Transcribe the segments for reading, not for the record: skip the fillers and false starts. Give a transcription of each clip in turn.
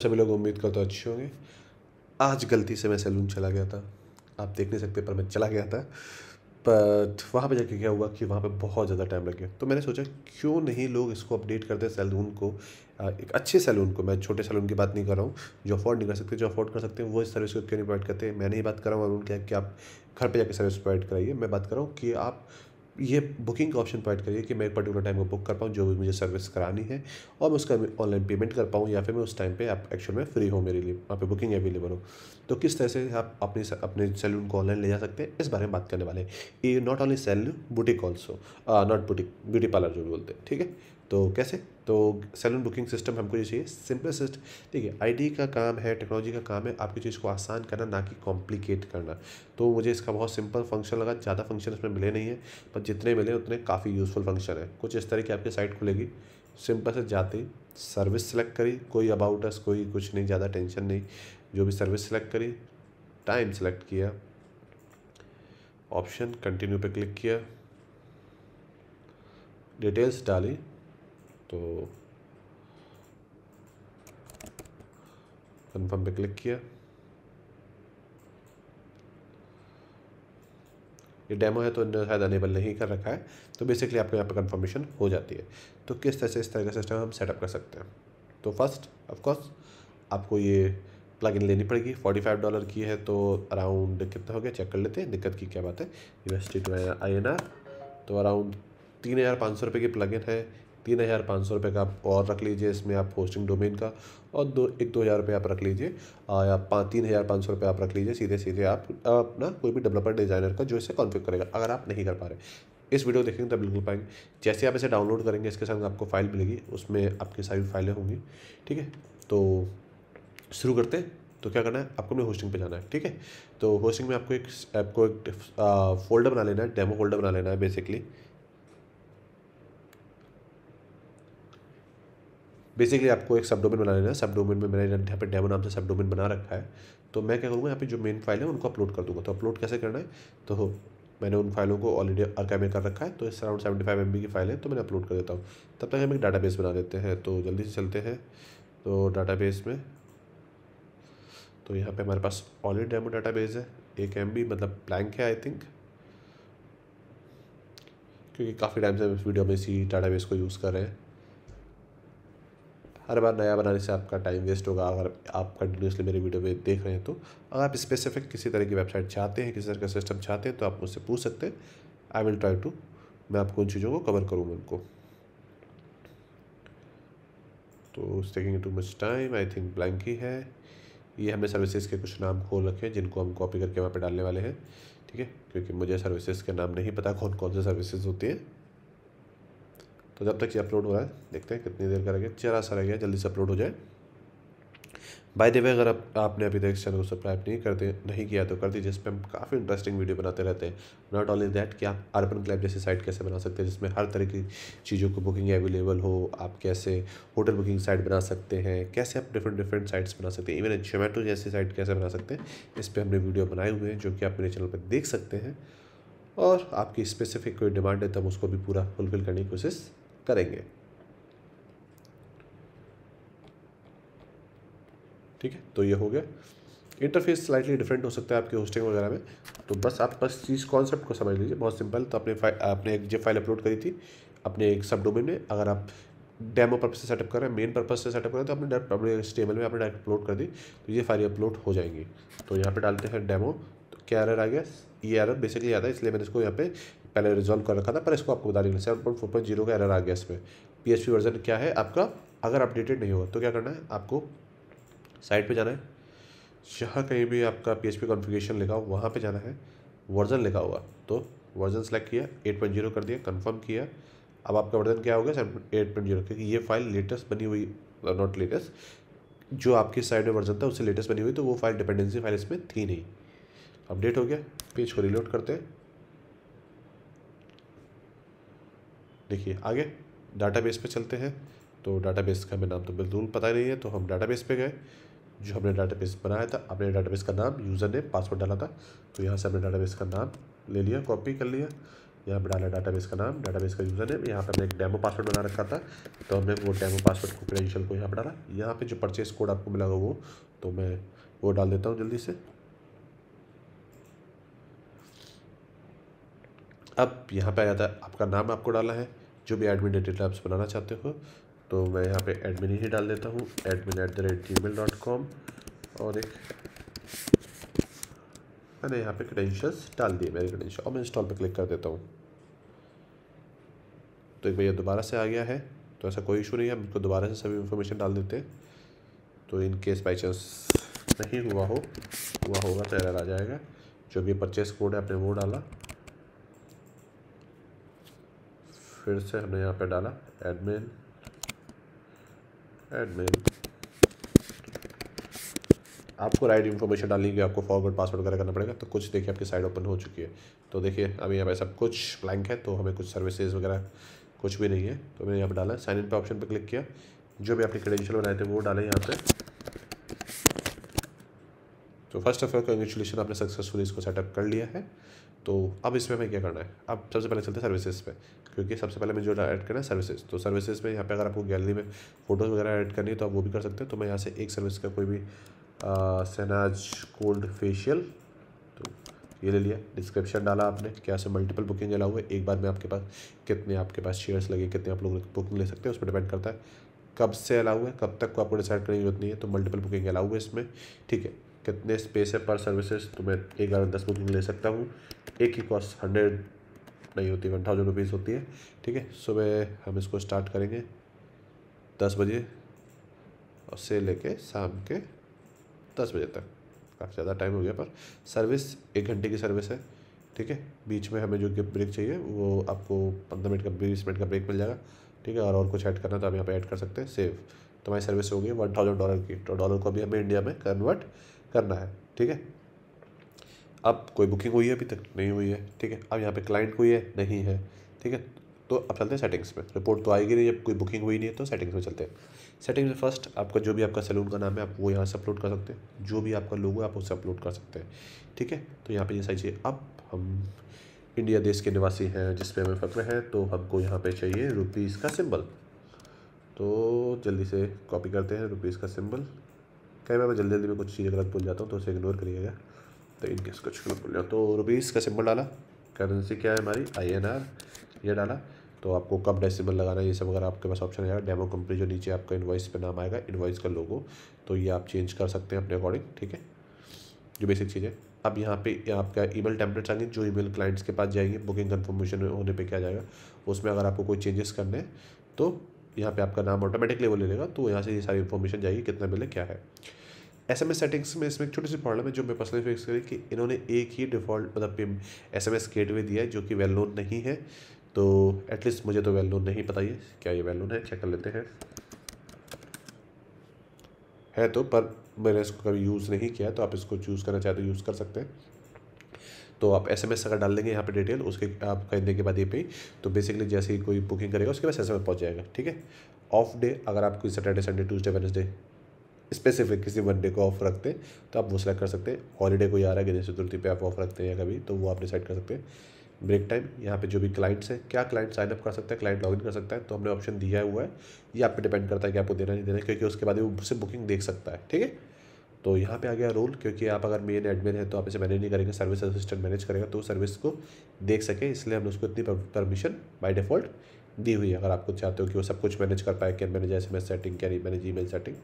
सभी लोग उम्मीद करते तो अच्छे होंगे। आज गलती से मैं सैलून चला गया था, आप देख नहीं सकते पर मैं चला गया था। बट वहाँ पे जाके क्या हुआ कि वहाँ पे बहुत ज़्यादा टाइम लग गया, तो मैंने सोचा क्यों नहीं लोग इसको अपडेट करते सैलून को। एक अच्छे सैलून को, मैं छोटे सैलून की बात नहीं कर रहा हूँ, जो अफोर्ड नहीं कर सकते, जो अफोर्ड कर सकते हैं वो इस सर्विस को क्यों नहीं प्रोवाइड करते। मैं नहीं बात कर रहा हूँ अरुण क्या कि आप घर पे जाके सर्विस प्रोवाइड कराइए, मैं बात कर रहा हूँ कि आप ये बुकिंग का ऑप्शन प्रोवाइड करिए कि मैं एक पर्टिकुलर टाइम को बुक कर पाऊँ जो भी मुझे सर्विस करानी है, और मैं उसका ऑनलाइन पेमेंट कर पाऊँ, या फिर मैं उस टाइम पे आप एक्चुअल में फ्री हो, मेरे लिए वहाँ पे बुकिंग अवेलेबल हो। तो किस तरह से आप अपने सैलून को ऑनलाइन ले जा सकते हैं, इस बारे में बात करने वाले हैं। ये not only salon, boutique also, not boutique, beauty parlour जो भी बोलते हैं, ठीक है। तो कैसे, तो सैलून बुकिंग सिस्टम हमको ये चाहिए सिंपलेस्ट। ठीक है, आईटी का काम है, टेक्नोलॉजी का काम है आपकी चीज़ को आसान करना, ना कि कॉम्प्लिकेट करना। तो मुझे इसका बहुत सिंपल फंक्शन लगा, ज़्यादा फंक्शन इसमें मिले नहीं है, पर जितने मिले उतने काफ़ी यूज़फुल फंक्शन है। कुछ इस तरह की आपकी साइट खुलेगी, सिंपल से जाते ही सर्विस सेलेक्ट करी, कोई अबाउट अस, कोई कुछ नहीं, ज़्यादा टेंशन नहीं। जो भी सर्विस सेलेक्ट करी, टाइम सेलेक्ट किया, ऑप्शन कंटिन्यू पे क्लिक किया, डिटेल्स डाली, तो कन्फर्म पे क्लिक किया। ये डेमो है तो इन्होंने शायद अनेबल नहीं कर रखा है, तो बेसिकली आपको यहाँ पर कन्फर्मेशन हो जाती है। तो किस तरह से इस तरह का सिस्टम हम सेटअप कर सकते हैं। तो फर्स्ट ऑफकोर्स आपको ये प्लगइन लेनी पड़ेगी। $45 की है, तो अराउंड कितना हो गया चेक कर लेते हैं, दिक्कत की क्या बात है। USD to INR, तो अराउंड 3,500 रुपये की प्लगइन है। 3,500 रुपये का आप और रख लीजिए इसमें, आप होस्टिंग डोमेन का, और 2-2 हज़ार रुपये आप रख लीजिए, या 3,500 रुपये आप रख लीजिए सीधे सीधे आप अपना कोई भी डेवलपर डिज़ाइनर का जो इसे कॉन्फ़िगर करेगा, अगर आप नहीं कर पा रहे। इस वीडियो देखेंगे तब बिल्कुल पाएंगे। जैसे आप इसे डाउनलोड करेंगे, इसके साथ आपको फाइल मिलेगी, उसमें आपकी सारी फाइलें होंगी, ठीक है। तो शुरू करते हैं। तो क्या करना है, आपको अपने होस्टिंग पे जाना है, ठीक है। तो होस्टिंग में आपको एक फोल्डर बना लेना है, डेमो फोल्डर बना लेना है बेसिकली आपको एक सब डोमेन बना लेना है। सब डोमेन में मैंने यहाँ पे डेमो नाम से सब डोमेन बना रखा है। तो मैं क्या करूँगा, यहाँ पे जो मेन फाइल है उनको अपलोड कर दूँगा। तो अपलोड कैसे करना है, तो मैंने उन फाइलों को ऑलरेडी आर्काइव में कर रखा है, तो इस अराउंड 75 MB की फाइल है, तो मैंने अपलोड कर देता हूँ। तब तक हम एक डाटाबेस बना देते हैं, तो जल्दी से चलते हैं। तो डाटाबेस में, तो यहाँ पे हमारे पास ऑलरेडी डेमो डाटाबेस है। 1 MB मतलब ब्लैंक है आई थिंक, क्योंकि काफ़ी टाइम से इस वीडियो में इसी डाटाबेस को यूज़ कर रहे हैं। हर बार नया बनाने से आपका टाइम वेस्ट होगा अगर आप कंटिन्यूसली मेरे वीडियो में देख रहे हैं। तो अगर आप स्पेसिफिक किसी तरह की वेबसाइट चाहते हैं, किसी तरह का सिस्टम चाहते हैं, तो आप मुझसे पूछ सकते हैं। आई विल ट्राई टू, मैं आपको उन चीज़ों को कवर करूँगा उनको। तो taking too much time, I think blank ही है। ये हमने सर्विसेज के कुछ नाम खोल रखे हैं जिनको हम कॉपी करके वहाँ पे डालने वाले हैं, ठीक है, क्योंकि मुझे सर्विसेज के नाम नहीं पता कौन कौन से सर्विसेज होती हैं। तो जब तक ये अपलोड हो रहा है, देखते हैं कितनी देर का रह गया, जरा सा रह गया, जल्दी से अपलोड हो जाए। बाय द वे, अगर आपने अभी तक इस चैनल को सब्सक्राइब नहीं किया तो कर दीजिए, जिस पर हम काफ़ी इंटरेस्टिंग वीडियो बनाते रहते हैं। नॉट ओनली दैट कि आप अर्बन क्लैब जैसी साइट कैसे बना सकते हैं जिसमें हर तरह की चीज़ों को बुकिंग अवेलेबल हो, आप कैसे होटल बुकिंग साइट बना सकते हैं, कैसे आप डिफरेंट साइट्स बना सकते हैं, इवन जोमेटो जैसी साइट कैसे बना सकते हैं, इस पर हमने वीडियो बनाए हुए हैं जो कि आप मेरे चैनल पर देख सकते हैं। और आपकी स्पेसिफिक कोई डिमांड है तब उसको भी पूरा फुलफिल करने की कोशिश करेंगे, ठीक है। तो ये हो गया। इंटरफेस स्लाइटली डिफरेंट हो सकता है आपकी होस्टिंग वगैरह में, तो आप बस चीज़ कॉन्सेप्ट को समझ लीजिए, बहुत सिंपल। तो आपने एक जिप फाइल अपलोड करी थी अपने एक सब डोमेन में। अगर आप डेमो पर्पज से सेटअप कर रहे हैं, मेन पर्पज से सेटअप कर रहे हैं, तो अपने डायरेक्ट अपने HTML में आपने डायरेक्ट अपलोड कर दी, तो ये फाइल अपलोड हो जाएंगी। तो यहाँ पे डालते हैं डेमो, तो क्या एरर आ गया, ये एरर बेसिकली आता है, इसलिए मैंने इसको यहाँ पे पहले रिजॉल्व कर रखा था, पर इसको आपको बता देंगे 7.4.0 का एरर आ गया इसमें। PHP वर्जन क्या है आपका, अगर अपडेटेड नहीं होगा तो क्या करना है, आपको साइट पे जाना है, जहाँ कहीं भी आपका PHP कॉन्फ़िगरेशन लिखा हो वहाँ पे जाना है, वर्जन लिखा होगा तो वर्जन सेलेक्ट किया, 8.0 कर दिया, कंफर्म किया। अब आपका वर्जन क्या हो गया, 8.0, क्योंकि ये फाइल लेटेस्ट बनी हुई, नॉट लेटेस्ट, जो आपकी साइड में वर्जन था उससे लेटेस्ट बनी हुई, तो वो फाइल डिपेंडेंसी फाइल इसमें थी नहीं। अपडेट हो गया, पेज को रिलोड करते हैं। देखिए आगे डाटाबेस पे चलते हैं। तो डाटाबेस का हमें नाम तो बिल्कुल पता नहीं है, तो हम डाटाबेस पे गए, जो हमने डाटाबेस बनाया था, अपने डाटाबेस का नाम, यूज़र नेम, पासवर्ड डाला था, तो यहाँ से हमने डाटाबेस का नाम ले लिया, कॉपी कर लिया, यहाँ पे डाला डाटाबेस का नाम, डाटाबेस का यूज़र नेम। यहाँ पे हमने एक डेमो पासवर्ड बना रखा था, तो हमने वो डेमो पासवर्ड को, क्रेडेंशियल को यहाँ पे डाला। यहाँ पे जो परचेस कोड आपको मिला होगा वो, तो मैं वो डाल देता हूँ जल्दी से। अब यहाँ पे आ जाता है आपका नाम आपको डालना है, जो भी एडमिन डिटेल आप बनाना चाहते हो। तो मैं यहाँ पे एडमिन ही डाल देता हूँ, admin@gmail.com। और एक मैंने यहाँ पे क्रेडेंशियल्स डाल दिए, मेरे क्रेडेंशियल, और मैं इंस्टॉल पे क्लिक कर देता हूँ। तो एक भैया दोबारा से आ गया है, तो ऐसा कोई इशू नहीं है, हम इनको दोबारा से सभी इन्फॉर्मेशन डाल देते हैं। तो इन केस बाई चांस नहीं हुआ होगा तो एरर आ जाएगा। जो भी परचेस कोड है आपने वो डाला, फिर से हमने यहाँ पे डाला एडमिन आपको राइट इन्फॉर्मेशन डालनी है, आपको फॉरवर्ड पासवर्ड वगैरह करना पड़ेगा। तो कुछ देखिए आपकी साइट ओपन हो चुकी है। तो देखिए अभी यहाँ पे सब कुछ ब्लैंक है, तो हमें कुछ सर्विसेज वगैरह कुछ भी नहीं है। तो मैंने यहाँ पे डाला, साइन इन पे ऑप्शन पे क्लिक किया, जो भी आपने क्रेडेंशियल बनाए थे वो डाले यहाँ पे। तो फर्स्ट ऑफ ऑल कंग्रेचुलेशन, आपने सक्सेसफुली इसको सेटअप कर लिया है। तो अब इसमें हमें क्या करना है, अब सबसे पहले चलते हैं सर्विसेज पे, क्योंकि सबसे पहले मुझे जो ऐड करना है सर्विसेज। तो सर्विसेज में यहाँ पे अगर आपको गैलरी में फ़ोटोज़ वगैरह ऐड करनी है तो आप वो भी कर सकते हैं। तो मैं यहाँ से एक सर्विस का कोई भी शहनाज कोल्ड फेशियल, तो ये ले लिया। डिस्क्रिप्शन डाला आपने, क्या से मल्टीपल बुकिंग अलाउ है, एक बार में आपके पास कितने आपके पास शेयर्स लगे, कितने आप लोग बुकिंग ले सकते हैं, उस पर डिपेंड करता है। कब से अलाउ है, कब तक को आपको डिसाइड करने की जरूरत नहीं है। तो मल्टीपल बुकिंग अलाउ है इसमें, ठीक है। कितने स्पेस है पर सर्विसेज, तो मैं एक बार 10 बुकिंग ले सकता हूँ। एक ही कॉस्ट 100 नहीं होती, 1000 रुपीज़ होती है, ठीक है। सुबह हम इसको स्टार्ट करेंगे 10 बजे और से लेके शाम के 10 बजे तक। काफ़ी ज़्यादा टाइम हो गया, पर सर्विस 1 घंटे की सर्विस है, ठीक है। बीच में हमें जो ब्रेक चाहिए वो आपको 15 मिनट का 20 मिनट का ब्रेक मिल जाएगा, ठीक है। और कुछ ऐड करना तो आप यहाँ पे ऐड कर सकते हैं। सेव, तो हमारी सर्विस हो गई $1000 की। तो डॉलर को अभी हमें इंडिया में कन्वर्ट करना है, ठीक है। अब कोई बुकिंग हुई है, अभी तक नहीं हुई है, ठीक है। अब यहाँ पे क्लाइंट कोई है नहीं है, ठीक है। तो अब चलते हैं सेटिंग्स में। रिपोर्ट तो आएगी नहीं जब कोई बुकिंग हुई नहीं है, तो सेटिंग्स में चलते हैं। सेटिंग्स में फर्स्ट आपका जो भी आपका सैलून का नाम है आप वो यहाँ से अपलोड कर सकते हैं, जो भी आपका लोगो है आप उससे अपलोड कर सकते हैं, ठीक है। तो यहाँ पे ये सही चाहिए। अब हम इंडिया देश के निवासी हैं जिसमें हमें फ़क्र है, तो हमको यहाँ पे चाहिए रुपीज़ का सिंबल। तो जल्दी से कॉपी करते हैं रुपीज़ का सिंबल। कई बार मैं जल्दी में कुछ चीज़ें गलत भूल जाता हूँ, तो उसे इग्नोर करिएगा। तो इनकेस कुछ गलत भूल जाओ, तो रुपीज़ का सिंबल डाला। करेंसी क्या है हमारी, INR, ये डाला। तो आपको कब डेसिमल लगाना है ये सब अगर आपके पास ऑप्शन आएगा। डेमो कंपनी जो नीचे आपका इनवॉइस पे नाम आएगा, इनवॉइस का लोगो, तो ये आप चेंज कर सकते हैं अपने अकॉर्डिंग, ठीक है। जो बेसिक चीज़ है। अब यहाँ पे आपका ईमेल टेम्पलेट्स आएंगे, जो ईमेल क्लाइंट्स के पास जाएंगे बुकिंग कंफर्मेशन होने पे क्या जाएगा, उसमें अगर आपको कोई चेंजेस करने हैं तो यहाँ पे आपका नाम ऑटोमेटिकली वो ले लेगा। तो यहाँ से ये सारी इन्फॉर्मेशन जाएगी, कितना बिल है क्या है। SMS सेटिंग्स में इसमें एक छोटी सी प्रॉब्लम है जो मैं पर्सनली फेस करी, कि इन्होंने एक ही डिफ़ॉल्ट मतलब SMS गेटवे दिया है जो कि वेल नोन नहीं है। तो एटलीस्ट मुझे तो वेल नोन नहीं पता ये क्या ये वेल नोन है, चेक कर लेते हैं। है तो, पर मैंने इसको कभी यूज़ नहीं किया, तो आप इसको चूज़ करना चाहे तो यूज़ कर सकते हैं। तो आप SMS अगर डाल देंगे यहाँ पे डिटेल उसके आप खरीदने के बाद ये पे, तो बेसिकली जैसे ही कोई बुकिंग करेगा उसके बाद SMS पहुँच जाएगा, ठीक है। ऑफ डे अगर आप कोई Saturday Sunday Tuesday Wednesday specific किसी वन डे को ऑफ रखते हैं तो आप वो सेलेक्ट कर सकते हैं। हॉलीडे कोई आ रहा है गणेश चतुर्थी पे आप ऑफ रखते हैं या कभी, तो वो आप डिसाइड कर सकते हैं। ब्रेक टाइम, यहाँ पे जो भी क्लाइंट्स हैं, क्या क्लाइंट साइन अप कर सकता है, क्लाइंट लॉगिन कर सकता है, तो हमने ऑप्शन दिया हुआ है। ये आप पे डिपेंड करता है कि आपको देना नहीं देना, क्योंकि उसके बाद वो उससे बुकिंग देख सकता है, ठीक है। तो यहाँ पे आ गया रोल, क्योंकि आप अगर मेन एडमिन है तो आप इसे मैनेज नहीं करेंगे, सर्विस असिस्टेंट मैनेज करेगा, तो सर्विस को देख सके, इसलिए हमने उसको इतनी परमिशन बाय डिफ़ॉल्ट दी हुई है। अगर आप कुछ चाहते हो कि वो सब कुछ मैनेज कर पाए, can manage SMS setting, can manage email setting,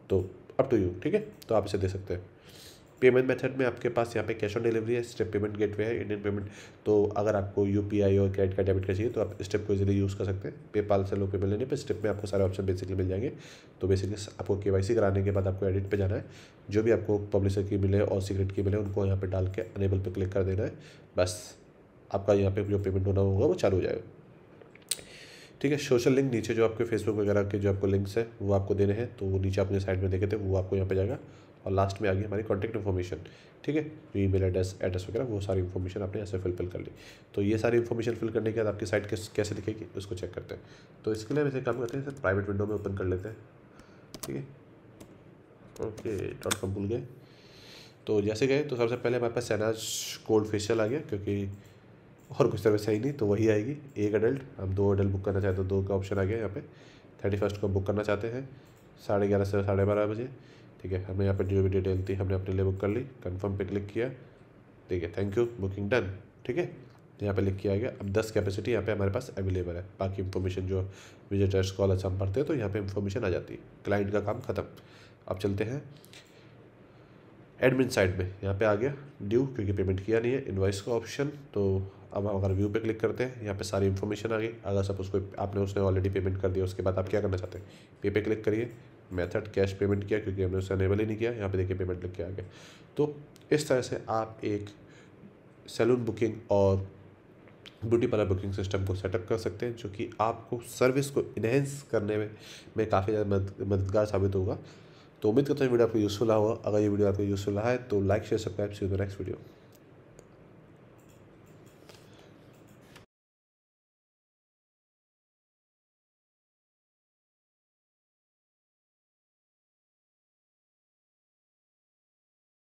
तो अप टू यू, ठीक है। तो आप इसे दे सकते हैं। पेमेंट मेथड में आपके पास यहाँ पे कैश ऑन डिलीवरी है, स्टेप पेमेंट गेटवे है, इंडियन पेमेंट। तो अगर आपको UPI और क्रेडिट कार्ड डेबिट कार्ड चाहिए तो आप स्टेप को इजीली यूज़ कर सकते हैं। पेपाल से लोग पेमेंट लेने पे स्टेप में आपको सारे ऑप्शन बेसिकली मिल जाएंगे। तो बेसिकली आपको KYC कराने के बाद आपको एडिट पे जाना है, जो भी आपको पब्लिशर की मिले और सीक्रेट की मिले उनको यहाँ पर डाल के अनेबल पर क्लिक कर देना है, बस आपका यहाँ पर जो पेमेंट होना होगा वो चालू हो जाएगा, ठीक है। सोशल लिंक नीचे जो आपके फेसबुक वगैरह के जो आपको लिंक्स है वो आपको देने हैं, तो वो नीचे अपने साइड में देखे थे वो आपको यहाँ पे जाएगा। और लास्ट में आ गई हमारी कॉन्टैक्ट इन्फॉर्मेशन, ठीक है। जो ईमेल एड्रेस वगैरह वो सारी इन्फॉर्मेशन आपने ऐसे फिल कर ली। तो ये सारी इन्फॉर्मेशन फिल करने के बाद आपकी साइट कैसे दिखेगी उसको चेक करते हैं। तो इसके लिए वैसे काम करते हैं, सर प्राइवेट विंडो में ओपन कर लेते हैं, ठीक है। ओके, .com भूल गए। तो जैसे गए तो सबसे पहले हमारे पास शहनाज कोल्ड फेशियल आ गया, क्योंकि और कुछ सर्विस है ही नहीं, तो वही आएगी। एक अडल्ट, हम 2 अडल्ट बुक करना चाहते तो 2 का ऑप्शन आ गया यहाँ पे। 31 को बुक करना चाहते हैं 11:30 से 12:30 बजे, ठीक है। हमने यहाँ पे जो भी डिटेल थी हमने अपने लिए बुक कर ली, कन्फर्म पे क्लिक किया, ठीक है, थैंक यू, बुकिंग डन, ठीक है। यहाँ पे लिख किया गया। अब 10 कैपेसिटी यहाँ पे हमारे पास अवेलेबल है। बाकी इन्फॉर्मेशन जो विजिटर्स कॉलर्स हम भरते हैं तो यहाँ पे इन्फॉर्मेशन आ जाती है। क्लाइंट का काम ख़त्म। अब चलते हैं एडमिन साइड में। यहाँ पे आ गया ड्यू, क्योंकि पेमेंट किया नहीं है, इनवॉइस का ऑप्शन। तो अब हम अगर व्यू पे क्लिक करते हैं, यहाँ पे सारी इन्फॉर्मेशन आ गई। अगर सपोज कोई आपने उसने ऑलरेडी पेमेंट कर दिया, उसके बाद आप क्या करना चाहते हैं, पे क्लिक करिए। मेथड कैश पेमेंट किया, क्योंकि हमने उसे अनेबल ही नहीं किया। यहाँ पे देखिए पेमेंट लिख के आ गया। तो इस तरह से आप एक सैलून बुकिंग और ब्यूटी पार्लर बुकिंग सिस्टम को सेटअप कर सकते हैं, जो कि आपको सर्विस को इन्हेंस करने में काफ़ी ज़्यादा मददगार साबित होगा। तो उम्मीद करता हूँ वीडियो आपको यूज़फुल रहा होगा। अगर ये वीडियो आपको यूज़फुल रहा है तो like share subscribe, see you in the next video.